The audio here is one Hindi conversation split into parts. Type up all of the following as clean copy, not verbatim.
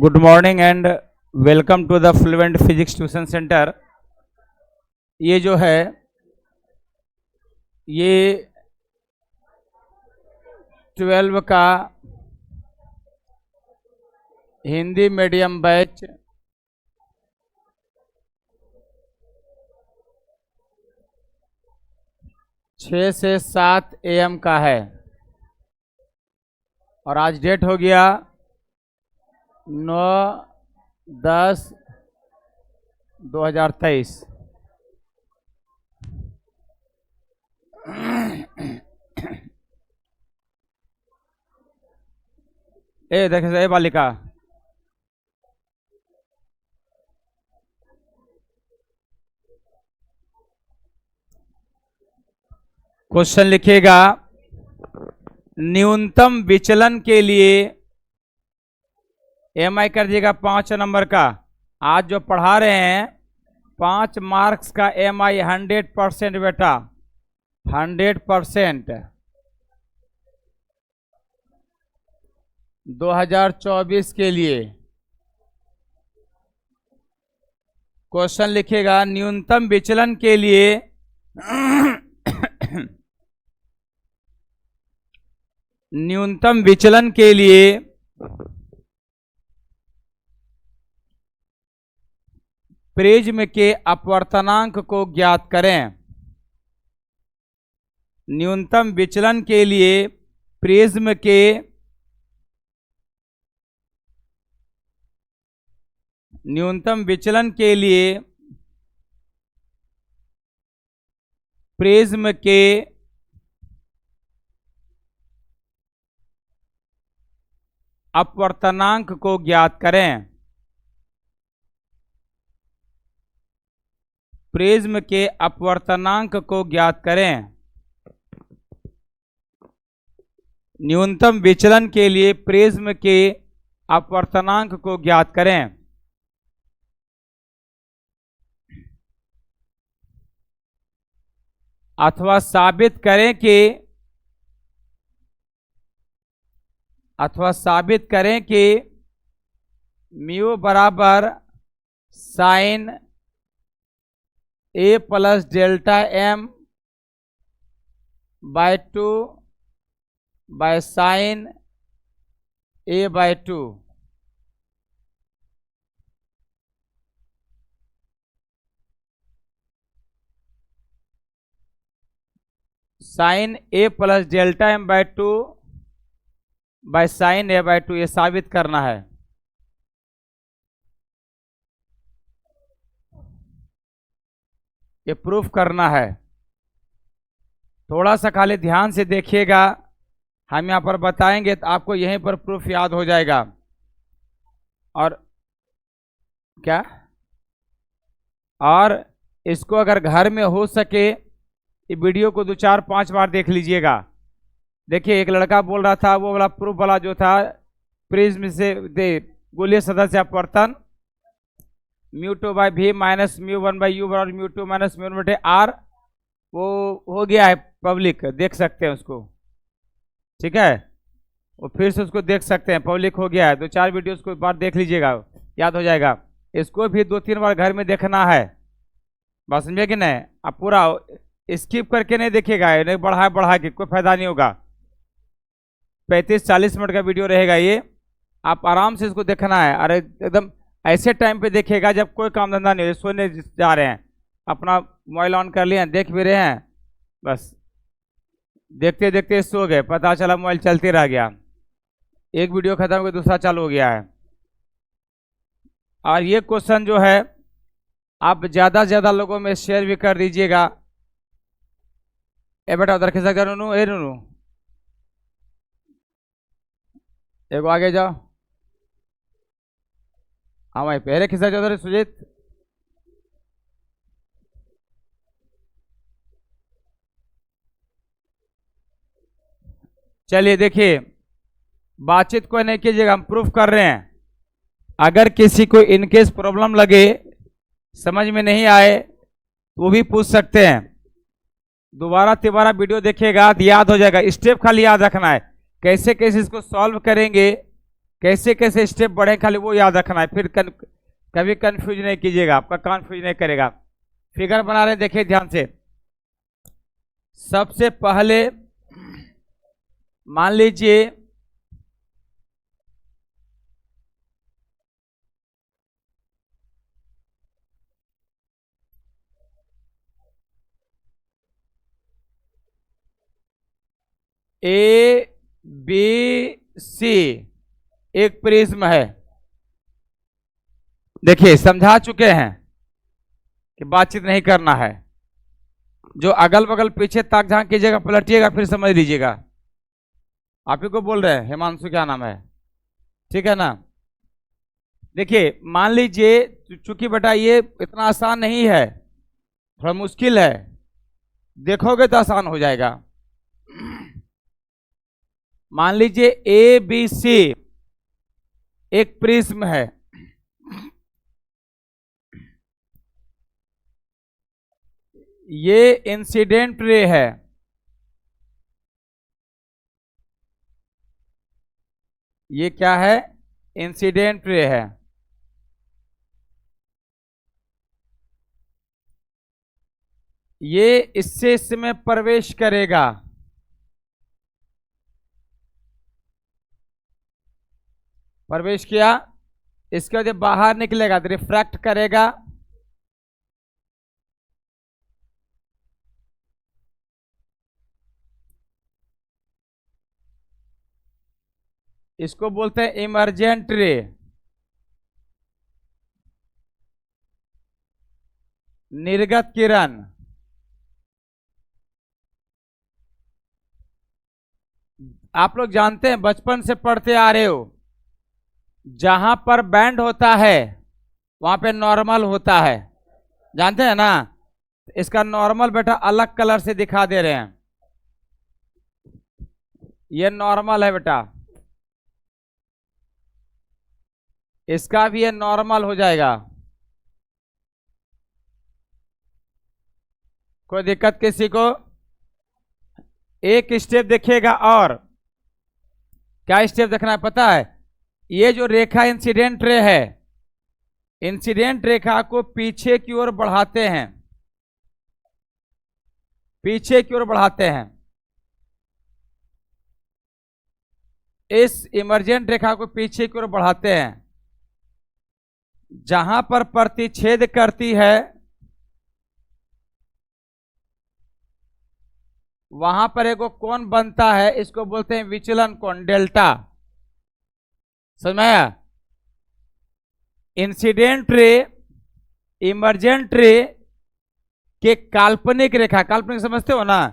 Good morning and welcome to the fluent physics tuition centre. ये जो है ये 12 का हिंदी मीडियम बैच छः से 7 AM का है और आज डेट हो गया 9/10/2023। देखे ए बालिका, क्वेश्चन लिखिएगा न्यूनतम विचलन के लिए MI कर दिएगा 5 नंबर का। आज जो पढ़ा रहे हैं 5 मार्क्स का MI 100% बेटा, 100%। 2024 के लिए क्वेश्चन लिखेगा न्यूनतम विचलन के लिए न्यूनतम विचलन के लिए प्रिज्म के अपवर्तनांक को ज्ञात करें। न्यूनतम विचलन के लिए प्रिज्म के न्यूनतम विचलन के लिए प्रिज्म के अपवर्तनांक को ज्ञात करें। प्रिज्म के अपवर्तनांक को ज्ञात करें। न्यूनतम विचलन के लिए प्रिज्म के अपवर्तनांक को ज्ञात करें। अथवा साबित करें कि म्यू बराबर sine A plus delta M by 2 by sine A by 2। Sine A plus delta M by 2 by sine A by 2 ये साबित करना है। ये प्रूफ करना है। थोड़ा सा खाली ध्यान से देखिएगा, हम यहाँ पर बताएंगे तो आपको यहीं पर प्रूफ याद हो जाएगा। और क्या, और इसको अगर घर में हो सके ये वीडियो को 2-4-5 बार देख लीजिएगा। देखिए एक लड़का बोल रहा था, वो वाला प्रूफ वाला जो था प्रिज्म से गोलीय सतह से अपवर्तन μ2 by v minus μ1 by u बराबर μ2 माइनस μ1 बटे r, वो हो गया है पब्लिक, देख सकते हैं उसको। ठीक है, वो फिर से उसको देख सकते हैं, पब्लिक हो गया है। 2-4 वीडियो को एक बार देख लीजिएगा, याद हो जाएगा। इसको भी 2-3 बार घर में देखना है, बात समझे कि नहीं। आप पूरा स्किप करके नहीं देखिएगा, नहीं बढ़ा के कोई फायदा नहीं होगा। 35-40 मिनट का वीडियो रहेगा ये, आप आराम से इसको देखना है। अरे एकदम ऐसे टाइम पे देखिएगा जब कोई काम धंधा नहीं हो, सोने जा रहे हैं, अपना मोबाइल ऑन कर लिए हैं, देख भी रहे हैं, बस देखते देखते सो गए, पता चला मोबाइल चलते रह गया, एक वीडियो खत्म हो गया दूसरा चालू हो गया है। और ये क्वेश्चन जो है आप ज़्यादा से ज़्यादा लोगों में शेयर भी कर दीजिएगा। ए बेटा उधर खिसा कर नूनू, नूनू एगो आगे जाओ, हाँ भाई पहले खिसा जाओ उधर सुजीत। चलिए देखिए, बातचीत को नहीं कीजिएगा, हम प्रूफ कर रहे हैं। अगर किसी को इनकेस प्रॉब्लम लगे, समझ में नहीं आए, तो वो भी पूछ सकते हैं। दोबारा तिबारा वीडियो देखिएगा तो याद हो जाएगा। स्टेप खाली याद रखना है, कैसे कैसे इसको सॉल्व करेंगे कैसे कैसे स्टेप बढ़े खाली वो याद रखना है, फिर कभी कंफ्यूज नहीं कीजिएगा, आपका कंफ्यूज नहीं करेगा। फिगर बना रहे हैं, देखिए ध्यान से। सबसे पहले मान लीजिए ए बी सी एक प्रिज्म है। देखिए समझा चुके हैं कि बातचीत नहीं करना है, जो अगल बगल पीछे ताक झांक कीजिएगा, पलटिएगा, फिर समझ लीजिएगा। आप ही को बोल रहे हैं, हिमांशु क्या नाम है, ठीक है ना। देखिए मान लीजिए, चूंकि बेटा ये इतना आसान नहीं है, थोड़ा मुश्किल है, देखोगे तो आसान हो जाएगा। मान लीजिए ए बी सी एक प्रिज्म है, ये इंसिडेंट रे है, ये क्या है, इंसिडेंट रे है। ये इससे इसमें प्रवेश करेगा, प्रवेश किया, इसके बाद बाहर निकलेगा तो रिफ्रैक्ट करेगा, इसको बोलते हैं इमर्जेंट रे। निर्गत किरण, आप लोग जानते हैं, बचपन से पढ़ते आ रहे हो, जहां पर बैंड होता है वहां पे नॉर्मल होता है, जानते हैं ना। इसका नॉर्मल बेटा अलग कलर से दिखा दे रहे हैं, ये नॉर्मल है बेटा, इसका भी ये नॉर्मल हो जाएगा, कोई दिक्कत किसी को। एक स्टेप देखिएगा, और क्या स्टेप देखना है पता है, ये जो रेखा इंसिडेंट रे है, इंसिडेंट रेखा को पीछे की ओर बढ़ाते हैं, पीछे की ओर बढ़ाते हैं, इस इमर्जेंट रेखा को पीछे की ओर बढ़ाते हैं, जहां पर प्रतिच्छेद करती है वहां पर एक कोण बनता है, इसको बोलते हैं विचलन कोण, डेल्टा। समझ में आया। इंसिडेंट रे इमर्जेंट रे के काल्पनिक रेखा, काल्पनिक समझते हो ना,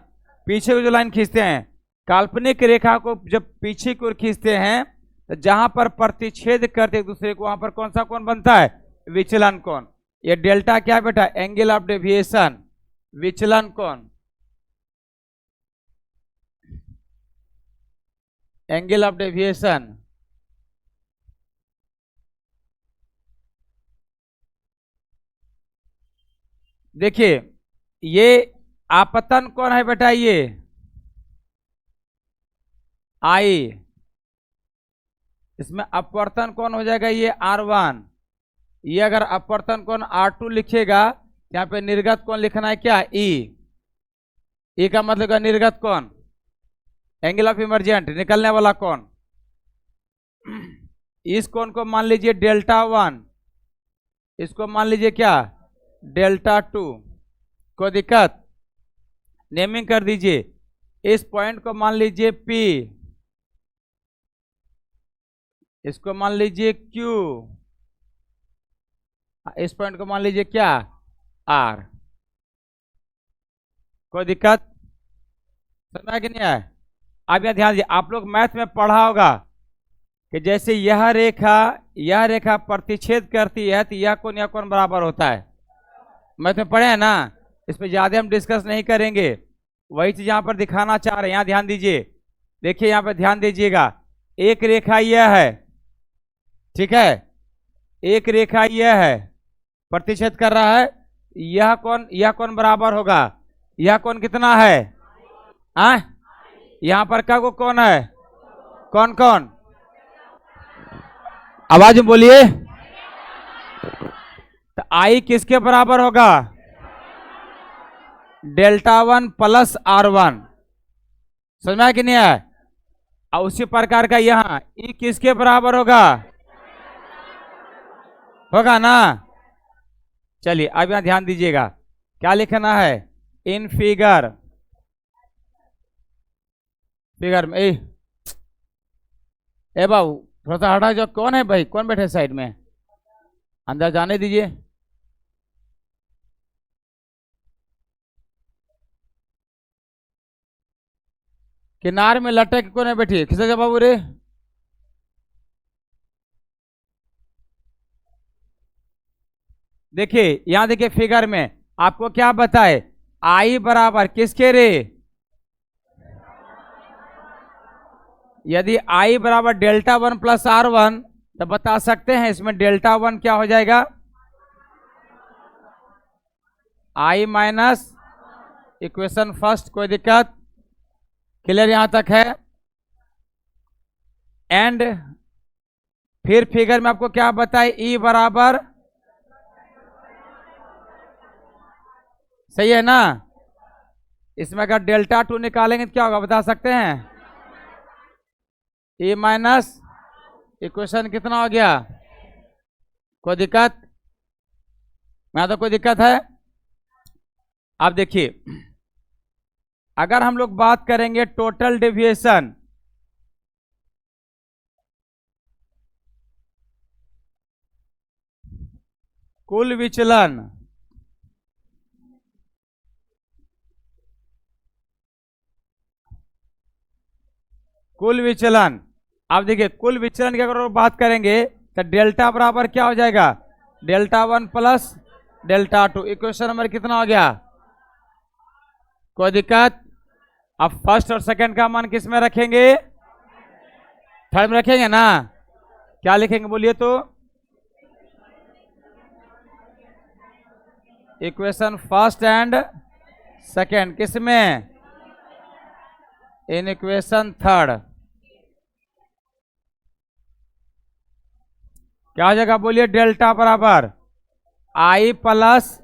पीछे को जो लाइन खींचते हैं, काल्पनिक रेखा को जब पीछे की ओर खींचते हैं तो जहां पर प्रतिच्छेद करते एक दूसरे को, वहां पर कौन सा कोण बनता है, विचलन कोण। ये डेल्टा क्या है बेटा, एंगल ऑफ डेविएशन, विचलन कोण, एंगल ऑफ डेविएशन। देखिए ये आपतन कौन है बेटा, ये आई, इसमें अपवर्तन कौन हो जाएगा, ये R1। ये अगर अपवर्तन कौन R2 लिखेगा, यहाँ पे निर्गत कौन लिखना है क्या, ई का मतलब का निर्गत कौन, एंगल ऑफ इमर्जेंट, निकलने वाला कौन। इस कोण को मान लीजिए डेल्टा 1, इसको मान लीजिए क्या, डेल्टा 2। कोई दिक्कत, नेमिंग कर दीजिए। इस पॉइंट को मान लीजिए P, इसको मान लीजिए Q, इस पॉइंट को मान लीजिए क्या, R। कोई दिक्कत, समझ कि नहीं आया। अब यहां ध्यान दीजिए, आप लोग मैथ में पढ़ा होगा कि जैसे यह रेखा प्रतिच्छेद करती है तो यह कोण बराबर होता है, मैथ में पढ़े हैं ना, इस पर ज्यादा हम डिस्कस नहीं करेंगे, वही चीज यहां पर दिखाना चाह रहे हैं। यहां ध्यान दीजिए, देखिए यहां पर ध्यान दीजिएगा, एक रेखा यह है, ठीक है, एक रेखा यह है, प्रतिच्छेद कर रहा है, यह कौन बराबर होगा, यह कौन कितना है, यहां पर क्या को कौन है, कौन कौन, आवाज में बोलिए। तो आई किसके बराबर होगा? Delta one plus r one. समझ में आया कि नहीं आया? और उसी प्रकार का यहां ई किसके बराबर होगा? होगा ना। चलिए अब यहां ध्यान दीजिएगा, क्या लिखना है? इन फिगर, फिगर में ए बाबू थोड़ा सा हटा जाओ। कौन है भाई, कौन बैठे साइड में? अंदर जाने दीजिए। किनार में लटक कौन है बैठी? खिसा जा बाबू रे। देखिए यहां देखिए फिगर में आपको क्या बताए? आई बराबर किसके रे? यदि आई बराबर delta one plus r one, तो बता सकते हैं इसमें डेल्टा वन क्या हो जाएगा? आई माइनस इक्वेशन फर्स्ट। कोई दिक्कत? क्लियर यहां तक है? एंड फिर फिगर में आपको क्या बताए? ई बराबर, सही है ना? इसमें अगर डेल्टा टू निकालेंगे तो क्या होगा बता सकते हैं? ई माइनस इक्वेशन कितना हो गया? कोई दिक्कत? यहाँ तो कोई दिक्कत है? अब देखिए अगर हम लोग बात करेंगे टोटल डेविएशन, कुल विचलन, कुल विचलन। अब देखिए कुल विचलन की अगर बात करेंगे तो डेल्टा बराबर क्या हो जाएगा? Delta one plus delta two. Equation number कितना हो गया? कोई दिक्कत? अब फर्स्ट और सेकंड का मान किस में रखेंगे? थर्ड में रखेंगे ना। क्या लिखेंगे बोलिए तो? इक्वेशन फर्स्ट एंड सेकंड किस में? In equation third. क्या हो जाएगा बोलिए? डेल्टा बराबर I plus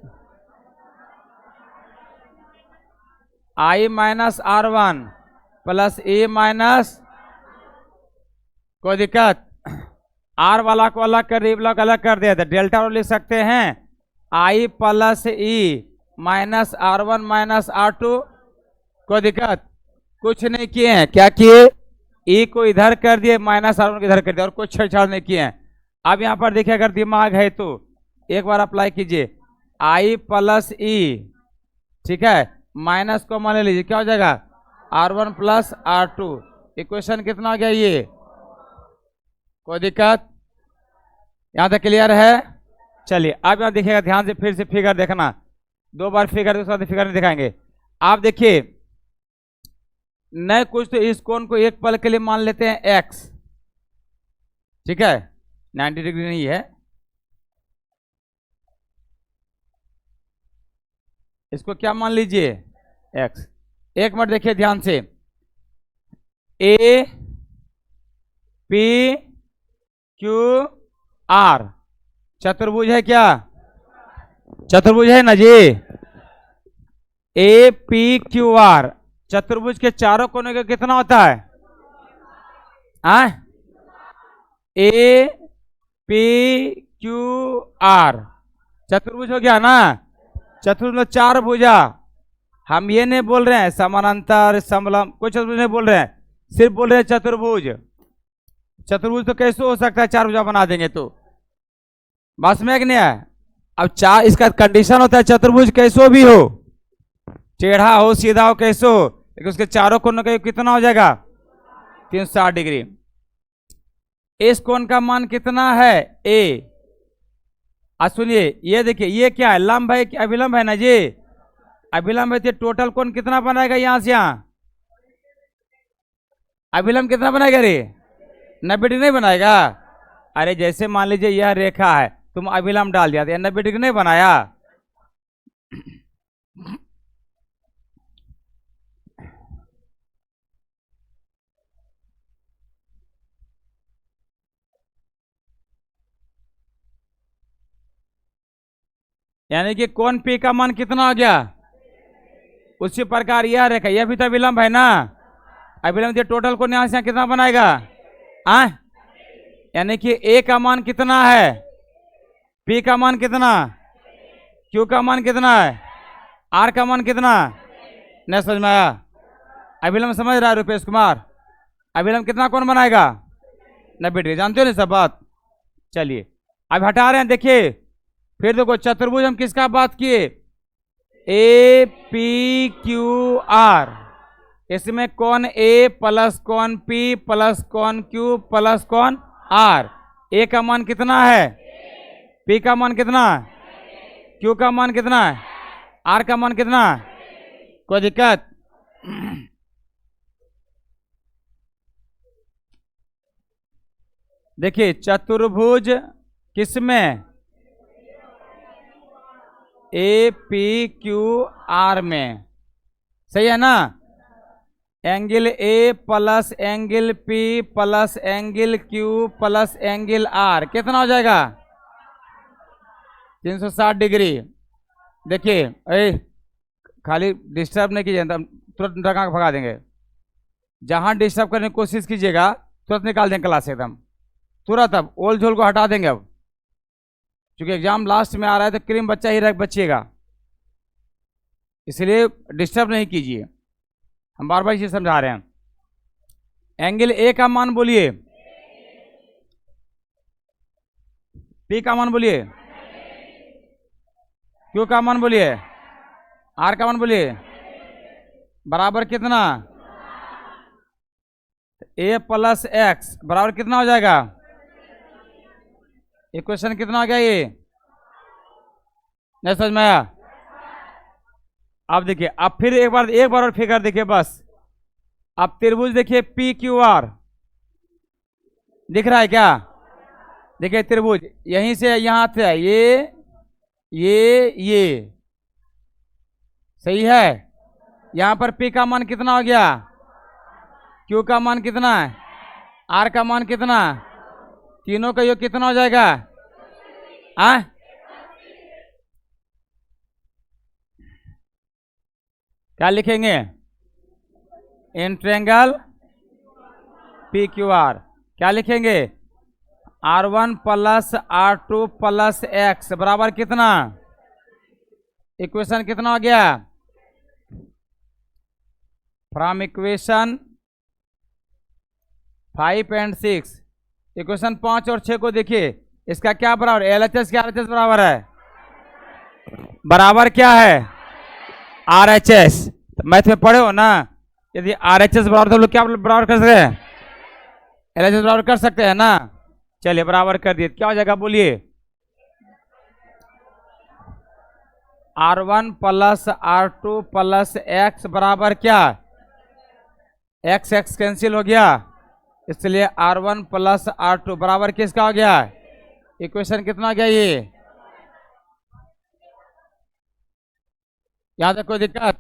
I minus R one plus A minus. कोई दिक्कत? आर वाला को अलग कर, ई वाला को अलग कर दिया, तो डेल्टा लिख सकते हैं I plus E minus R one minus R two. कोई दिक्कत? कुछ नहीं किए हैं। क्या किए? ई को इधर कर दिए, माइनस आर वन को इधर कर दिया, और कुछ छेड़छाड़ नहीं किए हैं। अब यहां पर देखिए अगर दिमाग है तो एक बार अप्लाई कीजिए, आई प्लस ई, ठीक है, माइनस को मान लीजिए, क्या हो जाएगा? R one plus r two. Equation कितना हो गया ये? कोई दिक्कत? यहां तक क्लियर है? चलिए अब यहां देखिएगा ध्यान से, फिर से फिगर देखना, दो बार फिगर उसके बाद फिगर नहीं दिखाएंगे। आप देखिए न कुछ तो इस कोण को एक पल के लिए मान लेते हैं एक्स, ठीक है, 90 डिग्री नहीं है, इसको क्या मान लीजिए? एक्स। एक मिनट देखिए ध्यान से, ए पी क्यू आर चतुर्भुज है क्या? चतुर्भुज है ना जी। ए पी क्यू आर चतुर्भुज के चारों कोनों का कितना होता है? ए पी क्यू आर चतुर्भुज हो गया ना। चतुर्भुज में चार भुजा। हम ये नहीं बोल रहे हैं समानांतर समलंब, कोई चतुर्भुज नहीं बोल रहे हैं, सिर्फ बोल रहे हैं चतुर्भुज। चतुर्भुज तो कैसे हो सकता है? चार भुजा बना देंगे तो। बस में नहीं है। अब चार इसका कंडीशन होता है चतुर्भुज कैसो भी हो, टेढ़ा हो सीधा हो कैसे हो, लेकिन उसके चारों कोनों का कितना हो जाएगा? 360 डिग्री। इस कोण का मान कितना है? ए। सुनिए ये देखिए, ये क्या है? लंब है कि अभिलंब है ना जी? अभिलंब है तो टोटल कोण कितना बनाएगा? यहां से यहां अभिलंब कितना बनाएगा रे? 90 डिग्री नहीं बनाएगा? अरे जैसे मान लीजिए यह रेखा है, तुम अभिलंब डाल दिया, 90 डिग्री नहीं बनाया? यानी कि कौन पी का मान कितना हो गया। उसी प्रकार यह रेखा, यह भी तो अभिलंब है ना। अभिलंब ये टोटल को यहाँ से कितना बनाएगा आ? यानी कि ए का मान कितना है, पी का मान कितना, क्यू का मान कितना है, आर का मान कितना। नहीं समझ में आया? अभिलंब समझ रहा है रुपेश कुमार? अभिलंब कितना कौन बनाएगा 90 डिग्री, जानते हो ना सब बात। चलिए अब हटा रहे हैं, देखिए फिर देखो चतुर्भुज हम किसका बात किए, ए पी क्यू आर। इसमें कौन ए प्लस कौन पी प्लस कौन क्यू प्लस कौन आर। ए का मान कितना है, पी का मान कितना है, क्यू का मान कितना है, आर का मान कितना है। कोई दिक्कत? देखिए चतुर्भुज किसमें, ए पी क्यू आर में, सही है ना। Angle a plus angle p plus angle q plus angle r कितना हो जाएगा 360 डिग्री। देखिए खाली डिस्टर्ब नहीं कीजिए, तुरंत डगा के भगा देंगे। जहां डिस्टर्ब करने की कोशिश कीजिएगा तुरंत निकाल देंगे क्लास एकदम तुरंत। अब ओल झोल को हटा देंगे। अब क्योंकि एग्जाम लास्ट में आ रहा है तो क्रीम बच्चा ही बचिएगा, इसलिए डिस्टर्ब नहीं कीजिए। हम बार बार ये समझा रहे हैं। एंगल ए का मान बोलिए, पी का मान बोलिए, क्यू का मान बोलिए, आर का मान बोलिए, बराबर कितना, ए प्लस एक्स बराबर कितना हो जाएगा। इक्वेशन कितना हो गया ये, नहीं समझ में आया? अब देखिए, अब फिर एक बार और फिगर देखिए बस। अब त्रिभुज देखिए पी क्यू आर दिख रहा है क्या। देखिए त्रिभुज यहीं से यहां से ये सही है। यहां पर पी का मान कितना हो गया, क्यू का मान कितना है, आर का मान कितना, तीनों का योग कितना हो जाएगा क्या लिखेंगे, in triangle P Q R क्या लिखेंगे, R1 plus R2 plus x बराबर कितना। इक्वेशन कितना हो गया, फ्रॉम इक्वेशन 5 एंड 6। इक्वेशन 5 और 6 को देखिए, इसका क्या बराबर, LHS क्या RHS बराबर है, बराबर क्या है RHS। तो मैथ में पढ़े हो ना, यदि RHS बराबर तो लोग क्या बराबर कर सकते हैं, LHS बराबर कर सकते हैं ना। चलिए बराबर कर दिए, क्या हो जाएगा बोलिए, R1 plus R2 plus x बराबर क्या, एक्स एक्स कैंसिल हो गया, इसलिए R1 प्लस R2 बराबर किसका हो गया, इक्वेशन कितना हो गया ये। यहां तक कोई दिक्कत?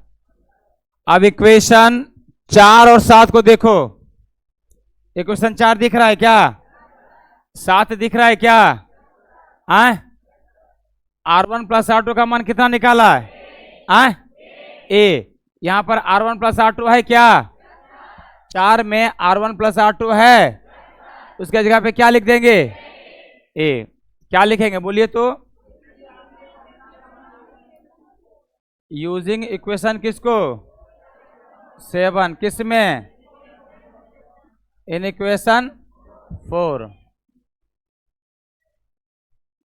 अब इक्वेशन 4 और 7 को देखो। इक्वेशन 4 दिख रहा है क्या, 7 दिख रहा है क्या, R1 प्लस R2 का मान कितना निकाला है ए। यहां पर R1 प्लस R2 है क्या, 4 में R1 प्लस R2 है, उसके जगह पे क्या लिख देंगे ए। क्या लिखेंगे बोलिए तो, यूजिंग इक्वेशन किसको 7 किस में, इन इक्वेशन 4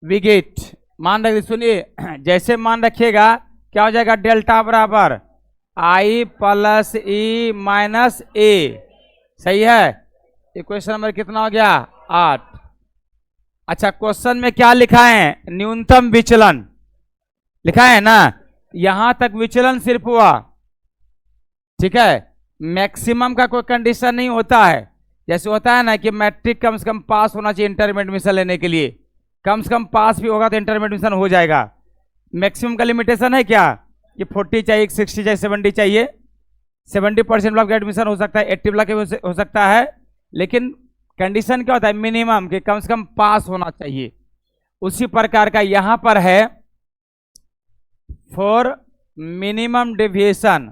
वी गेट मान रख, सुनिए जैसे मान रखिएगा क्या हो जाएगा, डेल्टा बराबर I प्लस ई माइनस ए, सही है। इक्वेशन नंबर कितना हो गया 8। अच्छा क्वेश्चन में क्या लिखा है, न्यूनतम विचलन लिखा है ना, यहां तक विचलन सिर्फ हुआ, ठीक है। मैक्सिमम का कोई कंडीशन नहीं होता है, जैसे होता है ना कि मैट्रिक कम से कम पास होना चाहिए इंटरमीडिएट एडमिशन लेने के लिए, कम से कम पास भी होगा तो इंटरमीडिएट एडमिशन हो जाएगा। मैक्सिमम का लिमिटेशन है क्या कि 40 चाहिए, 60 चाहिए, 70 चाहिए। 70% ब्लॉक एडमिशन हो सकता है, 80 ब्लॉक हो सकता है, लेकिन कंडीशन क्या होता है मिनिमम कि कम से कम पास होना चाहिए। उसी प्रकार का यहां पर है फॉर मिनिमम डेविएशन।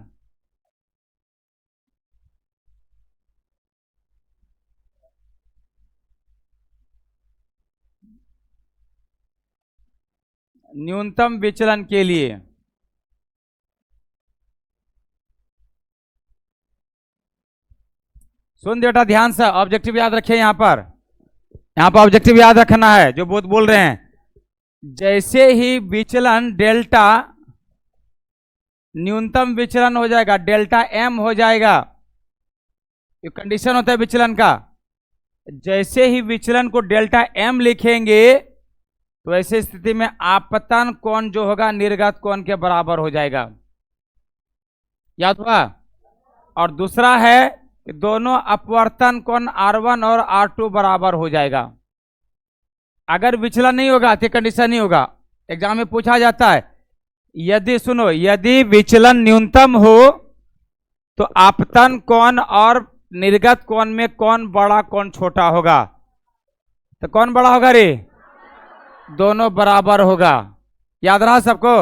न्यूनतम विचलन के लिए सुन बेटा ध्यान से, ऑब्जेक्टिव याद रखिए। यहां पर ऑब्जेक्टिव याद रखना है जो बहुत बोल रहे हैं। जैसे ही विचलन डेल्टा न्यूनतम विचलन हो जाएगा, डेल्टा एम हो जाएगा, ये कंडीशन होता है विचलन का। जैसे ही विचलन को डेल्टा एम लिखेंगे तो ऐसी स्थिति में आपतन कोण जो होगा निर्गत कोण के बराबर हो जाएगा। याद हुआ? और दूसरा है कि दोनों अपवर्तन कोण R1 और R2 बराबर हो जाएगा। अगर विचलन नहीं होगा तो कंडीशन नहीं होगा। एग्जाम में पूछा जाता है, यदि सुनो, यदि विचलन न्यूनतम हो तो आपतन कोण और निर्गत कोण में कौन बड़ा कौन छोटा होगा? तो कौन बड़ा होगा रे? दोनों बराबर होगा। याद रहा सबको?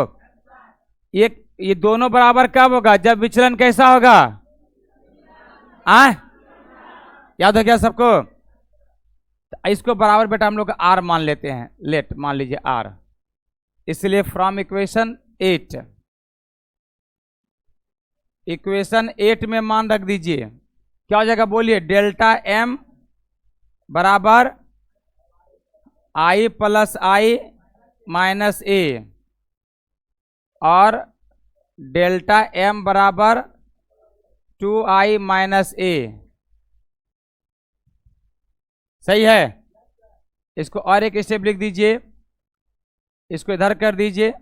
ये दोनों बराबर कब होगा? जब विचलन कैसा होगा? याद हो गया सबको? तो इसको बराबर बेटा हम लोग आर मान लेते हैं। लेट मान लीजिए आर। इसलिए फ्रॉम इक्वेशन 8 में मान रख दीजिए। क्या हो जाएगा बोलिए? डेल्टा एम बराबर आई प्लस आई माइनस ए और डेल्टा एम बराबर 2i माइनस ए। सही है? इसको और एक स्टेप लिख दीजिए, इसको इधर कर दीजिए।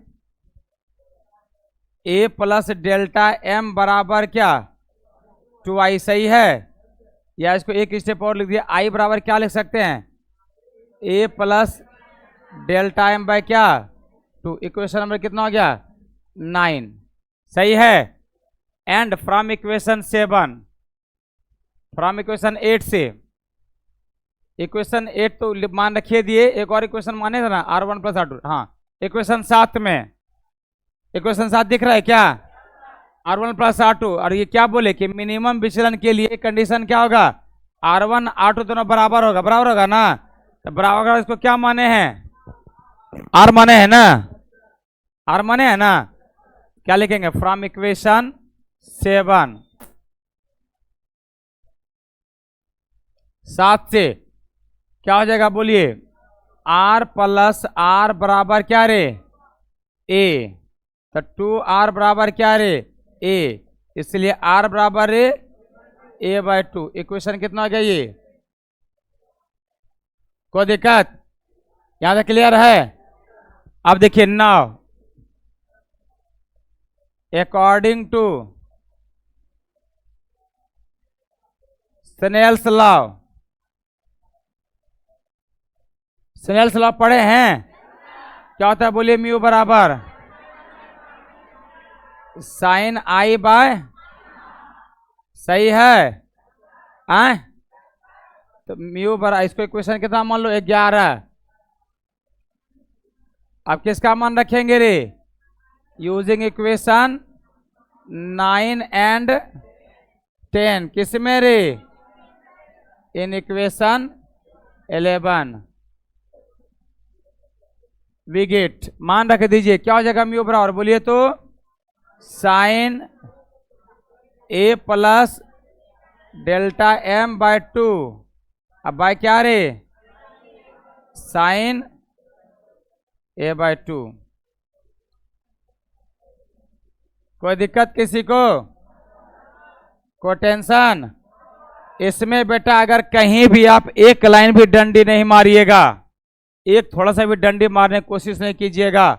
a प्लस डेल्टा एम बराबर क्या? 2i। सही है? या इसको एक स्टेप और लिख दिया, i बराबर क्या लिख सकते हैं? a plus delta m by क्या? 2। इक्वेशन नंबर कितना हो गया? 9। सही है? And from equation 7, from equation 8 से, इक्वेशन 8 तो मान रखिए दिए। एक और इक्वेशन माने थे ना, R1 प्लस R2। हाँ, इक्वेशन 7 में, इक्वेशन 7 दिख रहा है क्या? R1 plus R2। और ये क्या बोले कि मिनिमम विचलन के लिए कंडीशन क्या होगा? R1 R2 दोनों बराबर होगा। बराबर होगा ना? तो बराबर होगा, इसको क्या माने हैं? R माने है ना? R माने है ना? क्या लिखेंगे? फ्रॉम इक्वेशन 7 से क्या हो जाएगा बोलिए? R प्लस R बराबर क्या रे? A। तो 2R बराबर क्या रे? A। इसलिए R बराबर रे A बाय 2। इक्वेशन कितना हो गया ये? कोई दिक्कत? यहां तक क्लियर है? अब देखिए, now according to Snell's law, Snell's law पढ़े हैं? क्या होता है बोलिए? म्यू बराबर साइन आई बाय। सही है? तो म्यू बराबर, इसको इक्वेशन कितना मान लो? 11। अब किसका मान रखेंगे रे? Using equation 9 and 10। किसमें ray? In equation 11 we get. मान रख दीजिए, क्या हो जाएगा म्यू बराबर बोलिए तो? साइन ए प्लस डेल्टा एम बाय 2। अब बाय क्या रे? साइन ए बाय 2। कोई दिक्कत किसी को? कोई टेंशन? इसमें बेटा अगर कहीं भी आप एक लाइन भी डंडी नहीं मारिएगा, एक थोड़ा सा भी डंडी मारने की कोशिश नहीं कीजिएगा,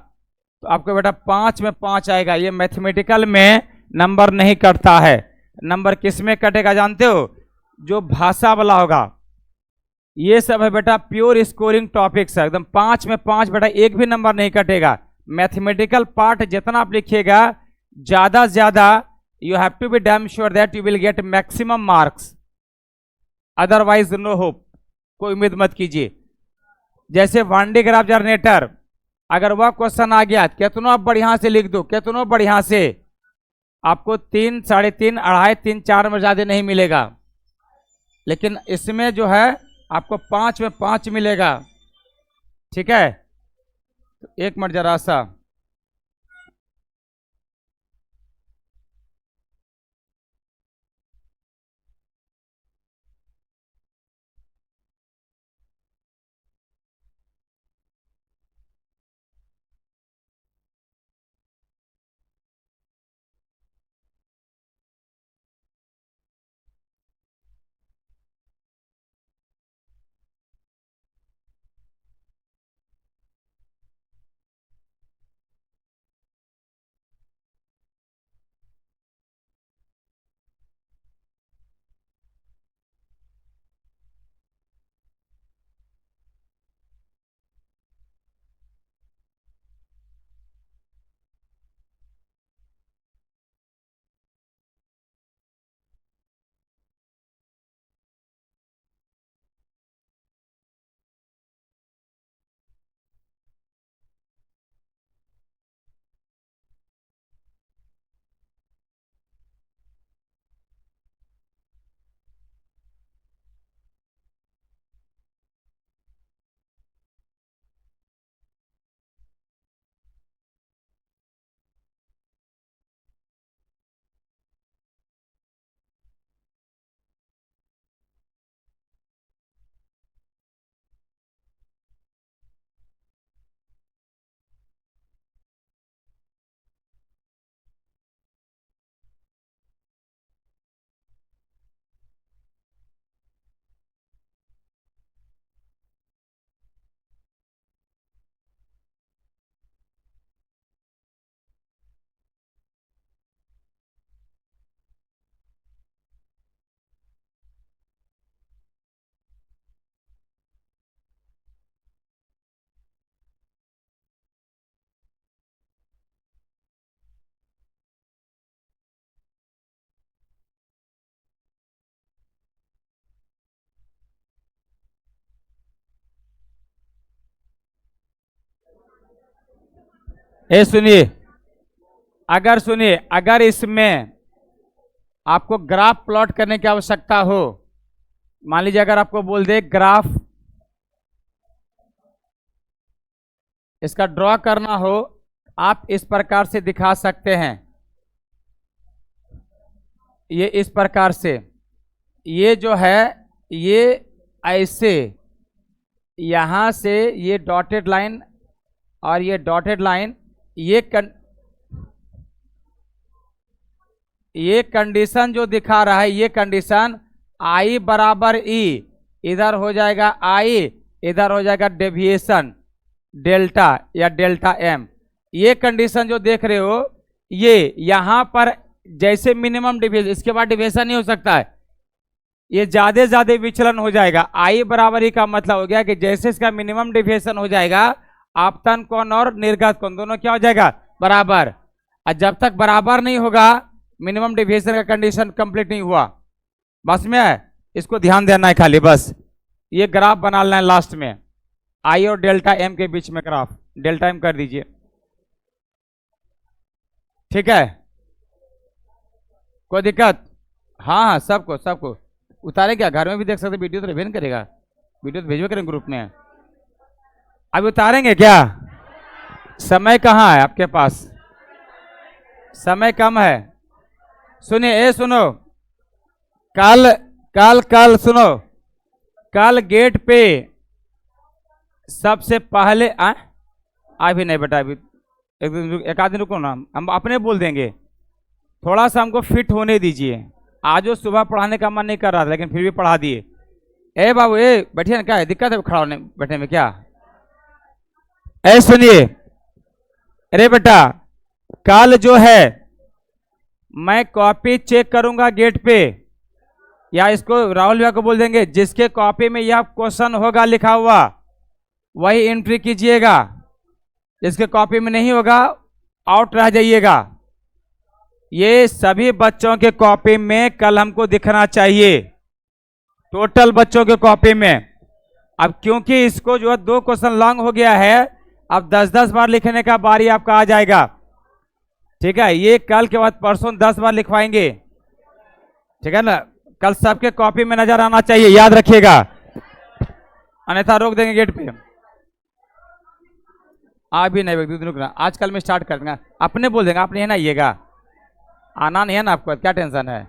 तो आपको बेटा 5 में 5 आएगा। ये मैथमेटिकल में नंबर नहीं कटता है। नंबर किस में कटेगा जानते हो? जो भाषा वाला होगा। ये सब है बेटा प्योर स्कोरिंग टॉपिक्स है। एकदम 5 में 5 बेटा, एक भी नंबर नहीं कटेगा। मैथमेटिकल पार्ट जितना आप लिखिएगा ज्यादा से ज्यादा, you have to be damn sure that you will get maximum marks, otherwise no hope. कोई उम्मीद मत कीजिए। जैसे वान डी ग्राफ जनरेटर, अगर वह क्वेश्चन आ गया कितनों बढ़िया से लिख दो, कितनों बढ़िया से, आपको 3, 3.5, 2.5, 3, 4 में ज्यादा नहीं मिलेगा। लेकिन इसमें जो है आपको 5 में 5 मिलेगा। ठीक है, तो 1 मिनट जरा सा। सुनिए, अगर इसमें आपको ग्राफ प्लॉट करने की आवश्यकता हो, मान लीजिए अगर आपको बोल दे ग्राफ इसका ड्रॉ करना हो, आप इस प्रकार से दिखा सकते हैं। ये इस प्रकार से, ये जो है ये ऐसे, यहां से ये डॉटेड लाइन और ये डॉटेड लाइन, ये कंडीशन जो दिखा रहा है, ये कंडीशन I बराबर E, इधर हो जाएगा I, इधर हो जाएगा डेविएशन डेल्टा या डेल्टा एम। ये कंडीशन जो देख रहे हो, ये यहां पर जैसे मिनिमम डेविएशन, इसके बाद डेविएशन नहीं हो सकता है, ये ज्यादा विचलन हो जाएगा। I बराबर E का मतलब हो गया कि जैसे इसका मिनिमम डेविएशन हो जाएगा, आपतन कोण और निर्गत कोण दोनों क्या हो जाएगा, बराबर। और जब तक बराबर नहीं होगा, मिनिमम डेविएशन का कंडीशन कंप्लीट नहीं हुआ। बस में है, इसको ध्यान देना है खाली, बस ये ग्राफ बनाना है लास्ट में, I और डेल्टा एम के बीच में ग्राफ, डेल्टा एम कर दीजिए। ठीक है, कोई दिक्कत? हाँ, सबको उतारे क्या, घर में भी देख सकते, वीडियो तो रिवीन करेगा, वीडियो तो भेजो करेंगे ग्रुप में। अभी उतारेंगे क्या? समय कहाँ है आपके पास? समय कम है। सुनिए, सुनो, कल सुनो, कल गेट पे सबसे पहले अभी नहीं बेटा, अभी एक आध दिन रुको ना, हम अपने बोल देंगे, थोड़ा सा हमको फिट होने दीजिए। आज वो सुबह पढ़ाने का मन नहीं कर रहा था, लेकिन फिर भी पढ़ा दिए। ए बाबू, बैठिए ना, क्या है दिक्कत है खड़ा होने बैठने में क्या? सुनिए, अरे बेटा, कल जो है मैं कॉपी चेक करूंगा गेट पे, या इसको राहुल भैया को बोल देंगे, जिसके कॉपी में यह क्वेश्चन होगा लिखा हुआ वही एंट्री कीजिएगा, जिसके कॉपी में नहीं होगा आउट रह जाइएगा। ये सभी बच्चों के कॉपी में कल हमको दिखना चाहिए, टोटल बच्चों के कॉपी में। अब क्योंकि इसको जो है 2 क्वेश्चन लॉन्ग हो गया है, अब 10-10 बार लिखने का बारी आपका आ जाएगा। ठीक है, ये कल के बाद परसों 10 बार लिखवाएंगे। ठीक है ना, कल सबके कॉपी में नजर आना चाहिए, याद रखिएगा, अन्यथा रोक देंगे गेट पे। आ भी नहीं रुकना, आजकल में स्टार्ट कर देंगे, अपने बोल देंगे, आप नहीं है ना आइएगा, आना नहीं है ना आपको, क्या टेंशन है,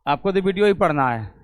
आपको तो वीडियो ही पढ़ना है।